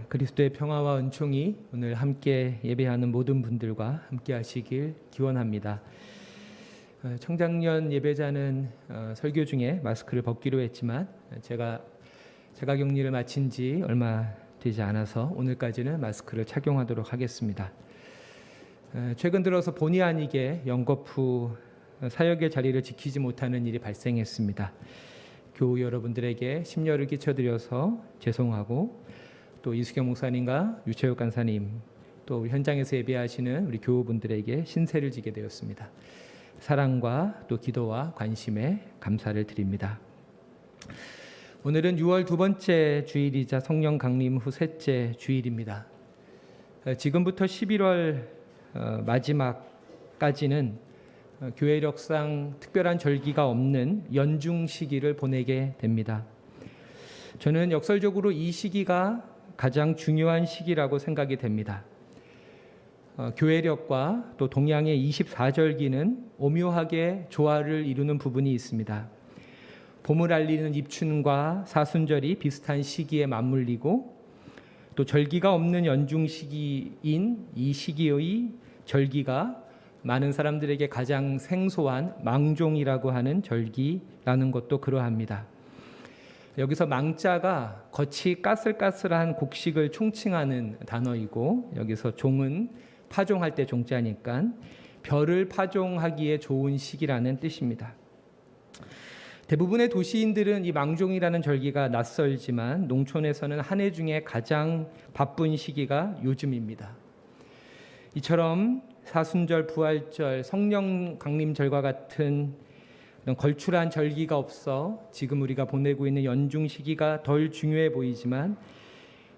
그리스도의 평화와 은총이 오늘 함께 예배하는 모든 분들과 함께 하시길 기원합니다. 청장년 예배자는 설교 중에 마스크를 벗기로 했지만 제가 자가격리를 마친 지 얼마 되지 않아서 오늘까지는 마스크를 착용하도록 하겠습니다. 최근 들어서 본의 아니게 영거푸 사역의 자리를 지키지 못하는 일이 발생했습니다. 교우 여러분들에게 심려를 끼쳐드려서 죄송하고, 또 이수경 목사님과 유채욱 간사님, 또 우리 현장에서 예배하시는 우리 교우분들에게 신세를 지게 되었습니다. 사랑과 또 기도와 관심에 감사를 드립니다. 오늘은 6월 두 번째 주일이자 성령 강림 후 셋째 주일입니다. 지금부터 11월 마지막까지는 교회력상 특별한 절기가 없는 연중 시기를 보내게 됩니다. 저는 역설적으로 이 시기가 가장 중요한 시기라고 생각이 됩니다. 교회력과 또 동양의 24절기는 오묘하게 조화를 이루는 부분이 있습니다. 봄을 알리는 입춘과 사순절이 비슷한 시기에 맞물리고, 또 절기가 없는 연중 시기인 이 시기의 절기가 많은 사람들에게 가장 생소한 망종이라고 하는 절기라는 것도 그러합니다. 여기서 망자가 겉이 까슬까슬한 곡식을 총칭하는 단어이고, 여기서 종은 파종할 때 종자니까 벼를 파종하기에 좋은 시기라는 뜻입니다. 대부분의 도시인들은 이 망종이라는 절기가 낯설지만 농촌에서는 한 해 중에 가장 바쁜 시기가 요즘입니다. 이처럼 사순절, 부활절, 성령 강림절과 같은 걸출한 절기가 없어 지금 우리가 보내고 있는 연중 시기가 덜 중요해 보이지만,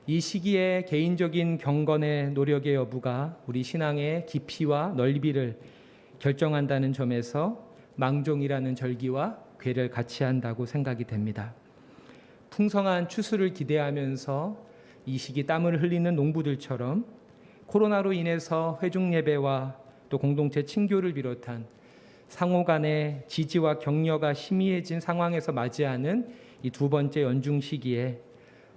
이 시기에 개인적인 경건의 노력의 여부가 우리 신앙의 깊이와 넓이를 결정한다는 점에서 망종이라는 절기와 궤를 같이 한다고 생각이 됩니다. 풍성한 추수를 기대하면서 이 시기 땀을 흘리는 농부들처럼 코로나로 인해서 회중 예배와 또 공동체 친교를 비롯한 상호 간의 지지와 격려가 희미해진 상황에서 맞이하는 이 두 번째 연중 시기에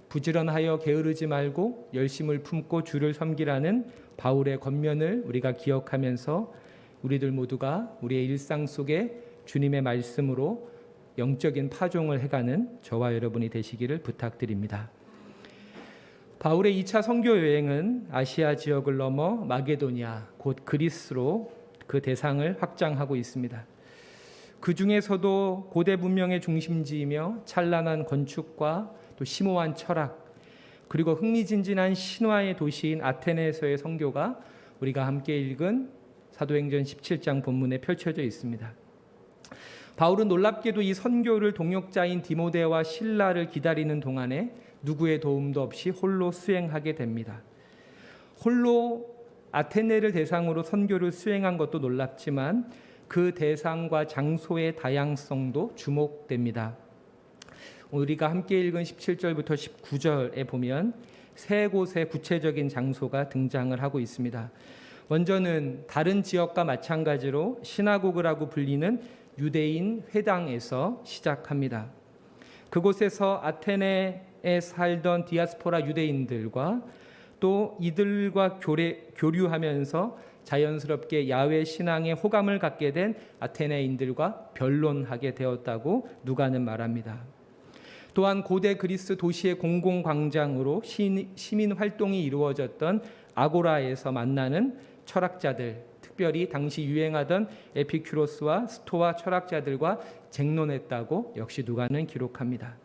부지런하여 게으르지 말고 열심을 품고 주를 섬기라는 바울의 권면을 우리가 기억하면서 우리들 모두가 우리의 일상 속에 주님의 말씀으로 영적인 파종을 해가는 저와 여러분이 되시기를 부탁드립니다. 바울의 2차 선교 여행은 아시아 지역을 넘어 마게도니아, 곧 그리스로 그 대상을 확장하고 있습니다. 그 중에서도 고대 문명의 중심지이며 찬란한 건축과 또 심오한 철학, 그리고 흥미진진한 신화의 도시인 아테네에서의 선교가 우리가 함께 읽은 사도행전 17장 본문에 펼쳐져 있습니다. 바울은 놀랍게도 이 선교를 동역자인 디모데와 실라를 기다리는 동안에 누구의 도움도 없이 홀로 수행하게 됩니다. 홀로 아테네를 대상으로 선교를 수행한 것도 놀랍지만 그 대상과 장소의 다양성도 주목됩니다. 우리가 함께 읽은 17절부터 19절에 보면 세 곳의 구체적인 장소가 등장을 하고 있습니다. 먼저는 다른 지역과 마찬가지로 시나고그라고 불리는 유대인 회당에서 시작합니다. 그곳에서 아테네에 살던 디아스포라 유대인들과 또 이들과 교류하면서 자연스럽게 야훼 신앙에 호감을 갖게 된 아테네인들과 변론하게 되었다고 누가는 말합니다. 또한 고대 그리스 도시의 공공광장으로 시민 활동이 이루어졌던 아고라에서 만나는 철학자들, 특별히 당시 유행하던 에피큐로스와 스토아 철학자들과 쟁론했다고 역시 누가는 기록합니다.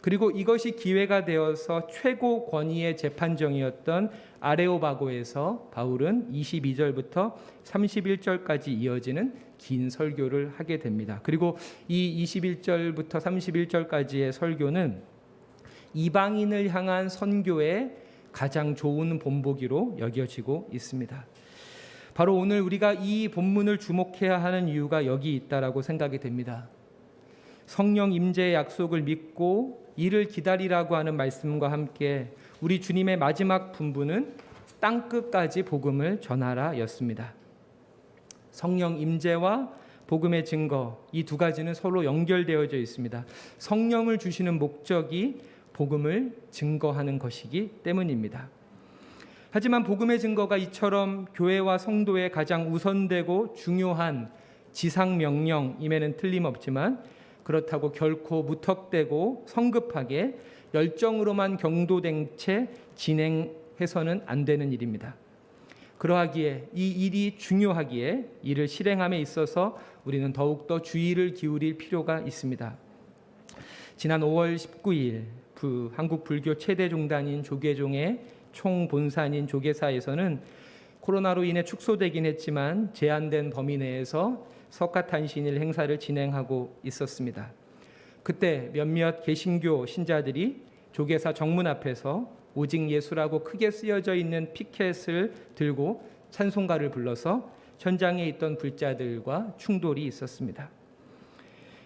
그리고 이것이 기회가 되어서 최고 권위의 재판정이었던 아레오바고에서 바울은 22절부터 31절까지 이어지는 긴 설교를 하게 됩니다. 그리고 이 21절부터 31절까지의 설교는 이방인을 향한 선교의 가장 좋은 본보기로 여겨지고 있습니다. 바로 오늘 우리가 이 본문을 주목해야 하는 이유가 여기 있다라고 생각이 됩니다. 성령 임재의 약속을 믿고 이를 기다리라고 하는 말씀과 함께 우리 주님의 마지막 분부는 땅끝까지 복음을 전하라 였습니다. 성령 임재와 복음의 증거, 이 두 가지는 서로 연결되어져 있습니다. 성령을 주시는 목적이 복음을 증거하는 것이기 때문입니다. 하지만 복음의 증거가 이처럼 교회와 성도의 가장 우선되고 중요한 지상명령임에는 틀림없지만 그렇다고 결코 무턱대고 성급하게 열정으로만 경도된 채 진행해서는 안 되는 일입니다. 그러하기에 이 일이 중요하기에 이를 실행함에 있어서 우리는 더욱더 주의를 기울일 필요가 있습니다. 지난 5월 19일 한국 불교 최대 종단인 조계종의 총본산인 조계사에서는 코로나로 인해 축소되긴 했지만 제한된 범위 내에서 석가탄신일 행사를 진행하고 있었습니다. 그때 몇몇 개신교 신자들이 조계사 정문 앞에서 오직 예수라고 크게 쓰여져 있는 피켓을 들고 찬송가를 불러서 현장에 있던 불자들과 충돌이 있었습니다.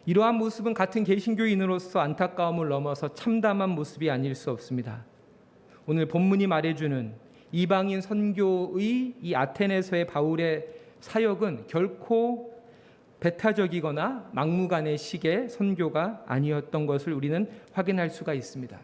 이러한 모습은 같은 개신교인으로서 안타까움을 넘어서 참담한 모습이 아닐 수 없습니다. 오늘 본문이 말해주는 이방인 선교의 이 아테네서의 바울의 사역은 결코 배타적이거나 막무가내식의 선교가 아니었던 것을 우리는 확인할 수가 있습니다.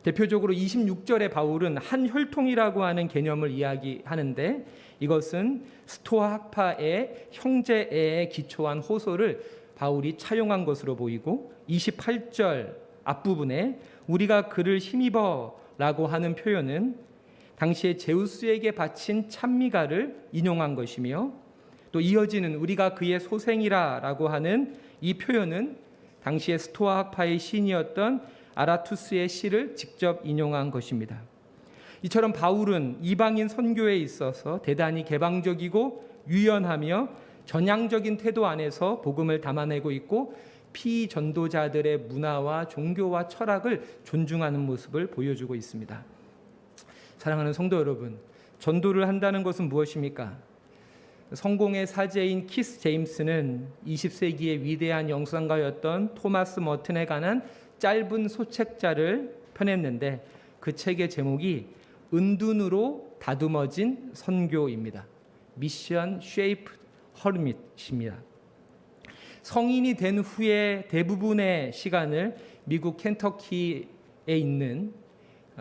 대표적으로 26절에 바울은 한 혈통이라고 하는 개념을 이야기하는데 이것은 스토아 학파의 형제애에 기초한 호소를 바울이 차용한 것으로 보이고 28절 앞부분에 우리가 그를 힘입어 라고 하는 표현은 당시에 제우스에게 바친 찬미가를 인용한 것이며 또 이어지는 우리가 그의 소생이라 라고 하는 이 표현은 당시에 스토아 학파의 시인이었던 아라투스의 시를 직접 인용한 것입니다. 이처럼 바울은 이방인 선교에 있어서 대단히 개방적이고 유연하며 전향적인 태도 안에서 복음을 담아내고 있고 피전도자들의 문화와 종교와 철학을 존중하는 모습을 보여주고 있습니다. 사랑하는 성도 여러분, 전도를 한다는 것은 무엇입니까? 성공의 사제인 키스 제임스는 20세기의 위대한 영성가였던 토마스 머튼에 관한 짧은 소책자를 펴냈는데 그 책의 제목이 은둔으로 다듬어진 선교입니다. 미션 쉐이프 허르밋입니다. 성인이 된 후에 대부분의 시간을 미국 켄터키에 있는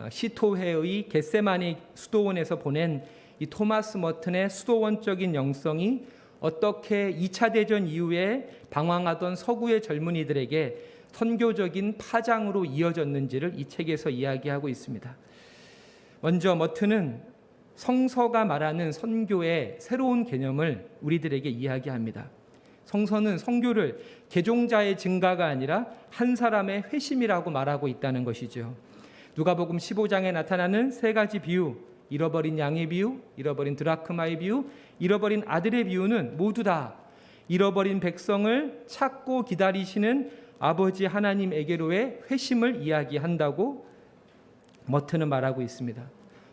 시토회의 겟세마니 수도원에서 보낸 이 토마스 머튼의 수도원적인 영성이 어떻게 2차 대전 이후에 방황하던 서구의 젊은이들에게 선교적인 파장으로 이어졌는지를 이 책에서 이야기하고 있습니다. 먼저 머튼은 성서가 말하는 선교의 새로운 개념을 우리들에게 이야기합니다. 성서는 선교를 개종자의 증가가 아니라 한 사람의 회심이라고 말하고 있다는 것이죠. 누가복음 15장에 나타나는 세 가지 비유, 잃어버린 양의 비유, 잃어버린 드라크마의 비유, 잃어버린 아들의 비유는 모두 다 잃어버린 백성을 찾고 기다리시는 아버지 하나님에게로의 회심을 이야기한다고 머튼은 말하고 있습니다.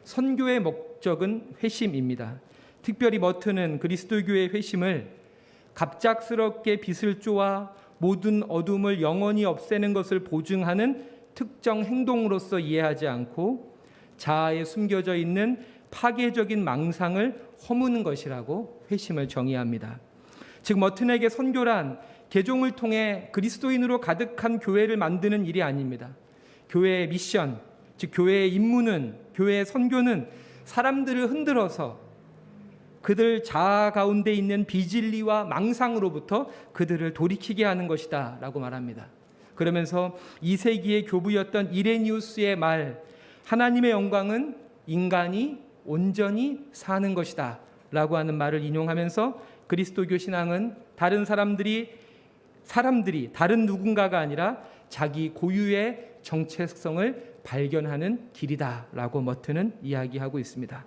선교의 목적은 회심입니다. 특별히 머튼은 그리스도교의 회심을 갑작스럽게 빛을 쪼아 모든 어둠을 영원히 없애는 것을 보증하는 특정 행동으로서 이해하지 않고 자아에 숨겨져 있는 파괴적인 망상을 허무는 것이라고 회심을 정의합니다. 즉 머튼에게 선교란 개종을 통해 그리스도인으로 가득한 교회를 만드는 일이 아닙니다. 교회의 미션, 즉 교회의 임무는, 교회의 선교는 사람들을 흔들어서 그들 자아 가운데 있는 비진리와 망상으로부터 그들을 돌이키게 하는 것이다 라고 말합니다. 그러면서 2세기의 교부였던 이레니우스의 말, 하나님의 영광은 인간이 온전히 사는 것이다 라고 하는 말을 인용하면서 그리스도교 신앙은 다른 사람들이 다른 누군가가 아니라 자기 고유의 정체성을 발견하는 길이다 라고 머튼은 이야기하고 있습니다.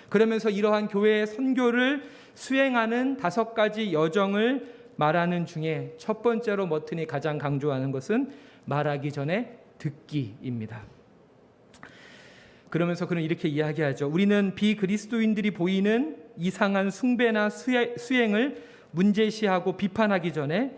그러면서 이러한 교회의 선교를 수행하는 5가지 여정을 말하는 중에 첫 번째로 머튼이 가장 강조하는 것은 말하기 전에 듣기입니다. 그러면서 그는 이렇게 이야기하죠. 우리는 비그리스도인들이 보이는 이상한 숭배나 수행을 문제시하고 비판하기 전에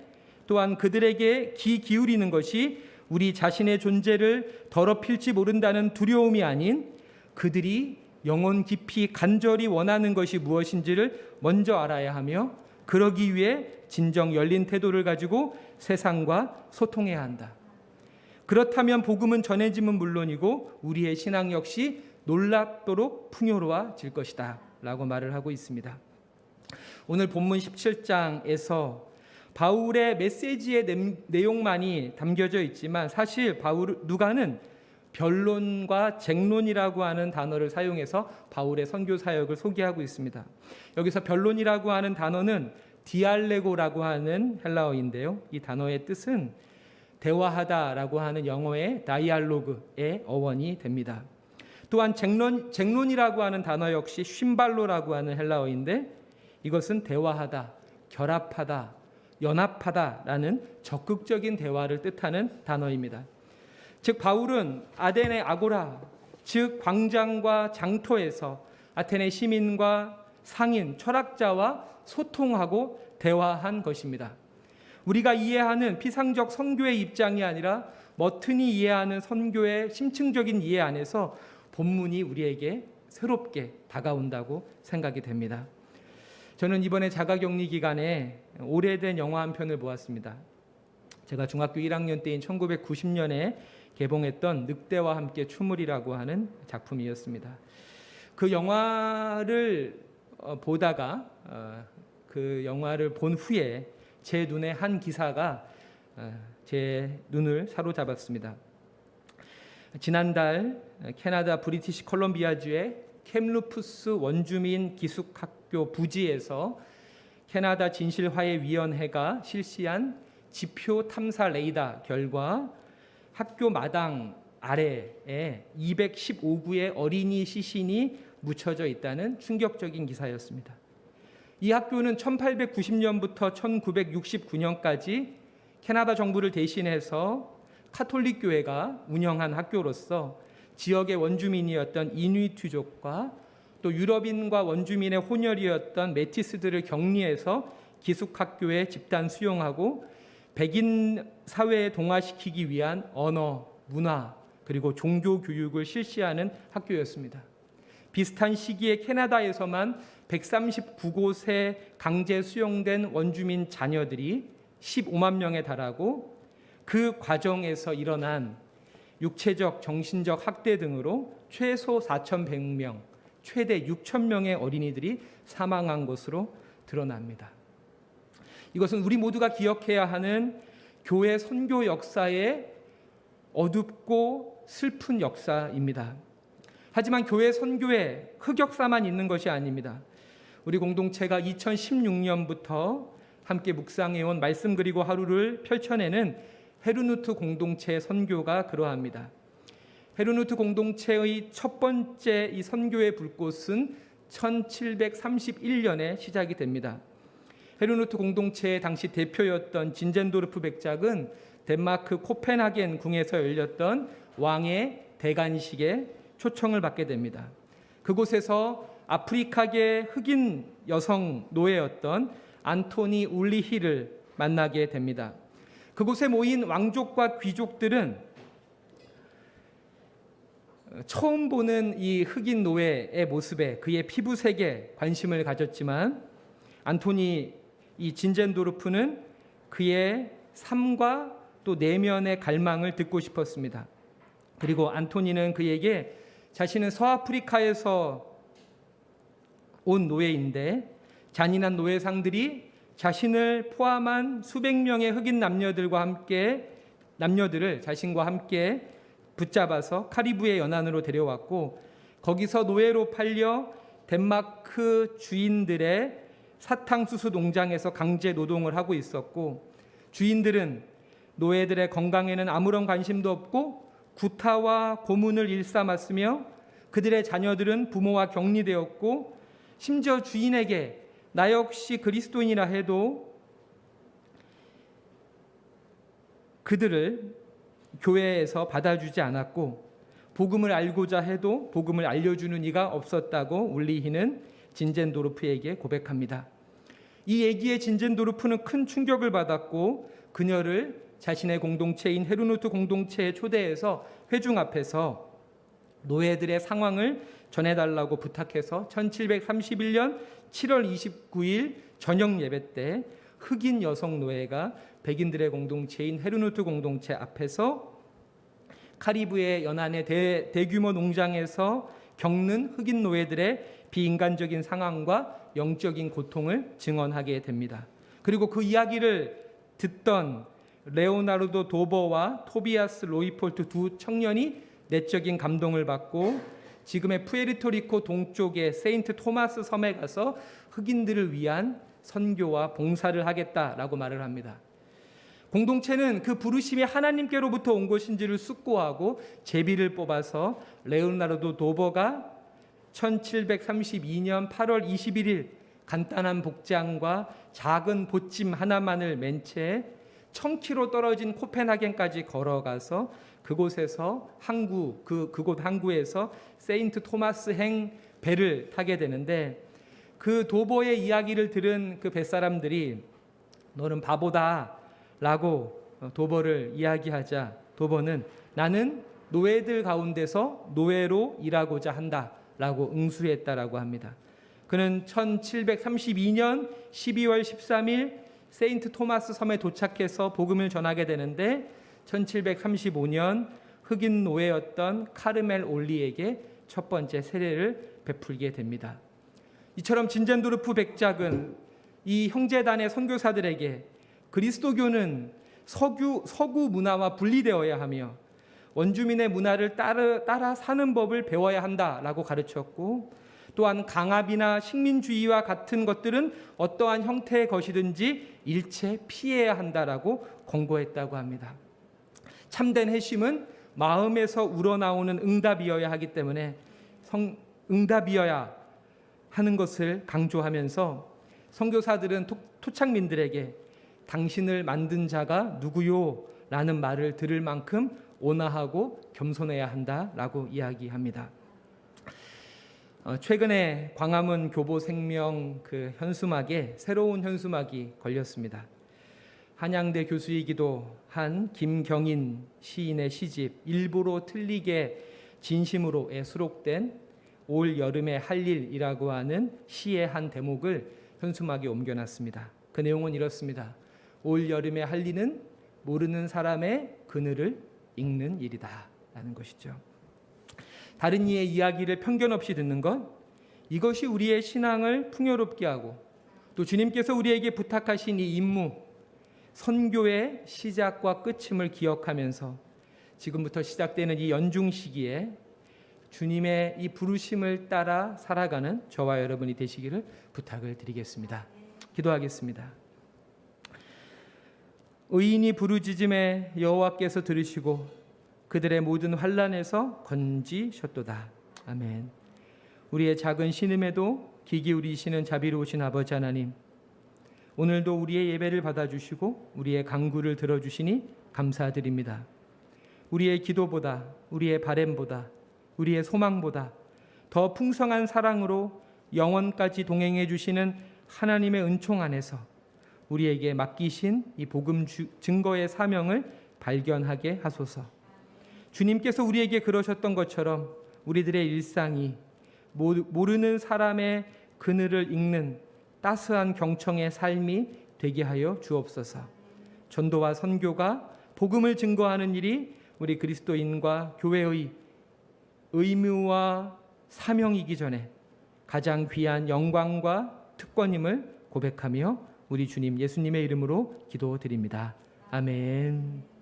또한 그들에게 귀 기울이는 것이 우리 자신의 존재를 더럽힐지 모른다는 두려움이 아닌 그들이 영혼 깊이 간절히 원하는 것이 무엇인지를 먼저 알아야 하며 그러기 위해 진정 열린 태도를 가지고 세상과 소통해야 한다. 그렇다면 복음은 전해짐은 물론이고 우리의 신앙 역시 놀랍도록 풍요로워질 것이다 라고 말을 하고 있습니다. 오늘 본문 17장에서 바울의 메시지의 내용만이 담겨져 있지만 사실 누가는 변론과 쟁론이라고 하는 단어를 사용해서 바울의 선교 사역을 소개하고 있습니다. 여기서 변론이라고 하는 단어는 디알레고라고 하는 헬라어인데요. 이 단어의 뜻은 대화하다라고 하는 영어의 다이알로그의 어원이 됩니다. 또한 쟁론이라고 하는 단어 역시 쉼발로라고 하는 헬라어인데 이것은 대화하다, 결합하다, 연합하다라는 적극적인 대화를 뜻하는 단어입니다. 즉 바울은 아덴의 아고라, 즉 광장과 장터에서 아테네 시민과 상인, 철학자와 소통하고 대화한 것입니다. 우리가 이해하는 피상적 선교의 입장이 아니라 머튼이 이해하는 선교의 심층적인 이해 안에서 본문이 우리에게 새롭게 다가온다고 생각이 됩니다. 저는 이번에 자가격리 기간에 오래된 영화 한 편을 보았습니다. 제가 중학교 1학년 때인 1990년에 개봉했던 늑대와 함께 춤을이라고 하는 작품이었습니다. 그 영화를 보다가 그 영화를 본 후에 제 눈에 한 기사가 제 눈을 사로잡았습니다. 지난달 캐나다 브리티시 콜롬비아주의 켐루프스 원주민 기숙학교 부지에서 캐나다 진실화해위원회가 실시한 지표 탐사 레이더 결과 학교 마당 아래에 215구의 어린이 시신이 묻혀져 있다는 충격적인 기사였습니다. 이 학교는 1890년부터 1969년까지 캐나다 정부를 대신해서 카톨릭 교회가 운영한 학교로서 지역의 원주민이었던 이누이트족과 또 유럽인과 원주민의 혼혈이었던 메티스들을 격리해서 기숙학교에 집단 수용하고 백인 사회에 동화시키기 위한 언어, 문화, 그리고 종교 교육을 실시하는 학교였습니다. 비슷한 시기에 캐나다에서만 139곳에 강제 수용된 원주민 자녀들이 15만 명에 달하고 그 과정에서 일어난 육체적, 정신적 학대 등으로 최소 4,100명, 최대 6,000명의 어린이들이 사망한 것으로 드러납니다. 이것은 우리 모두가 기억해야 하는 교회 선교 역사의 어둡고 슬픈 역사입니다. 하지만 교회 선교에 흑역사만 있는 것이 아닙니다. 우리 공동체가 2016년부터 함께 묵상해온 말씀 그리고 하루를 펼쳐내는 헤르누트 공동체의 선교가 그러합니다. 헤르누트 공동체의 첫 번째 이 선교의 불꽃은 1731년에 시작이 됩니다. 헤르누트 공동체의 당시 대표였던 진젠도르프 백작은 덴마크 코펜하겐 궁에서 열렸던 왕의 대관식에 초청을 받게 됩니다. 그곳에서 아프리카계 흑인 여성 노예였던 안토니 울리힐을 만나게 됩니다. 그곳에 모인 왕족과 귀족들은 처음 보는 이 흑인 노예의 모습에 그의 피부색에 관심을 가졌지만 안토니 이 진젠도르프는 그의 삶과 또 내면의 갈망을 듣고 싶었습니다. 그리고 안토니는 그에게 자신은 서아프리카에서 온 노예인데 잔인한 노예상들이 자신을 포함한 수백 명의 흑인 남녀들을 자신과 함께 붙잡아서 카리브해 연안으로 데려왔고 거기서 노예로 팔려 덴마크 주인들의 사탕수수 농장에서 강제 노동을 하고 있었고 주인들은 노예들의 건강에는 아무런 관심도 없고 구타와 고문을 일삼았으며 그들의 자녀들은 부모와 격리되었고 심지어 주인에게 나 역시 그리스도인이라 해도 그들을 교회에서 받아주지 않았고 복음을 알고자 해도 복음을 알려주는 이가 없었다고 울리히는 진젠도르프에게 고백합니다. 이 얘기에 진젠도르프는 큰 충격을 받았고 그녀를 자신의 공동체인 헤르누트 공동체에 초대해서 회중 앞에서 노예들의 상황을 전해달라고 부탁해서 1731년 7월 29일 저녁 예배 때 흑인 여성 노예가 백인들의 공동체인 헤르누트 공동체 앞에서 카리브해 연안의 대규모 농장에서 겪는 흑인 노예들의 비인간적인 상황과 영적인 고통을 증언하게 됩니다. 그리고 그 이야기를 듣던 레오나르도 도버와 토비아스 로이폴트 두 청년이 내적인 감동을 받고 지금의 푸에르토리코 동쪽의 세인트 토마스 섬에 가서 흑인들을 위한 선교와 봉사를 하겠다라고 말을 합니다. 공동체는 그 부르심이 하나님께로부터 온 것인지를 숙고하고 제비를 뽑아서 레오나르도 도버가 1732년 8월 21일 간단한 복장과 작은 보찜 하나만을 맨 채 1000km 떨어진 코펜하겐까지 걸어가서 그곳에서 그곳 항구에서 세인트 토마스행 배를 타게 되는데, 그 도버의 이야기를 들은 그 뱃사람들이 너는 바보다 라고 도버를 이야기하자, 도버는 나는 노예들 가운데서 노예로 일하고자 한다 라고 응수했다라고 합니다. 그는 1732년 12월 13일 세인트 토마스 섬에 도착해서 복음을 전하게 되는데, 1735년 흑인 노예였던 카르멜 올리에게 첫 번째 세례를 베풀게 됩니다. 이처럼 진젠도르프 백작은 이 형제단의 선교사들에게 그리스도교는 서구 문화와 분리되어야 하며 원주민의 문화를 따라 사는 법을 배워야 한다라고 가르쳤고, 또한 강압이나 식민주의와 같은 것들은 어떠한 형태의 것이든지 일체 피해야 한다라고 권고했다고 합니다. 참된 회심은 마음에서 우러나오는 응답이어야 하기 때문에 응답이어야 하는 것을 강조하면서 선교사들은 토착민들에게 당신을 만든 자가 누구요? 라는 말을 들을 만큼 온화하고 겸손해야 한다라고 이야기합니다. 최근에 광화문 교보생명 그 현수막에 새로운 현수막이 걸렸습니다. 한양대 교수이기도 한 김경인 시인의 시집 일부러 틀리게 진심으로에 수록된 올 여름에 할 일이라고 하는 시의 한 대목을 현수막에 옮겨놨습니다. 그 내용은 이렇습니다. 올 여름에 할 일은 모르는 사람의 그늘을 읽는 일이다 라는 것이죠. 다른 이의 이야기를 편견 없이 듣는 것, 이것이 우리의 신앙을 풍요롭게 하고 또 주님께서 우리에게 부탁하신 이 임무, 선교의 시작과 끝임을 기억하면서 지금부터 시작되는 이 연중 시기에 주님의 이 부르심을 따라 살아가는 저와 여러분이 되시기를 부탁을 드리겠습니다. 기도하겠습니다. 의인이 부르짖음에 여호와께서 들으시고 그들의 모든 환난에서 건지셨도다. 아멘. 우리의 작은 신음에도 귀 기울이시는 자비로우신 아버지 하나님, 오늘도 우리의 예배를 받아주시고 우리의 간구를 들어주시니 감사드립니다. 우리의 기도보다, 우리의 바램보다, 우리의 소망보다 더 풍성한 사랑으로 영원까지 동행해 주시는 하나님의 은총 안에서 우리에게 맡기신 이 복음 증거의 사명을 발견하게 하소서. 주님께서 우리에게 그러셨던 것처럼 우리들의 일상이 모르는 사람의 그늘을 읽는 따스한 경청의 삶이 되게 하여 주옵소서. 전도와 선교가 복음을 증거하는 일이 우리 그리스도인과 교회의 의무와 사명이기 전에 가장 귀한 영광과 특권임을 고백하며 우리 주님 예수님의 이름으로 기도드립니다. 아멘.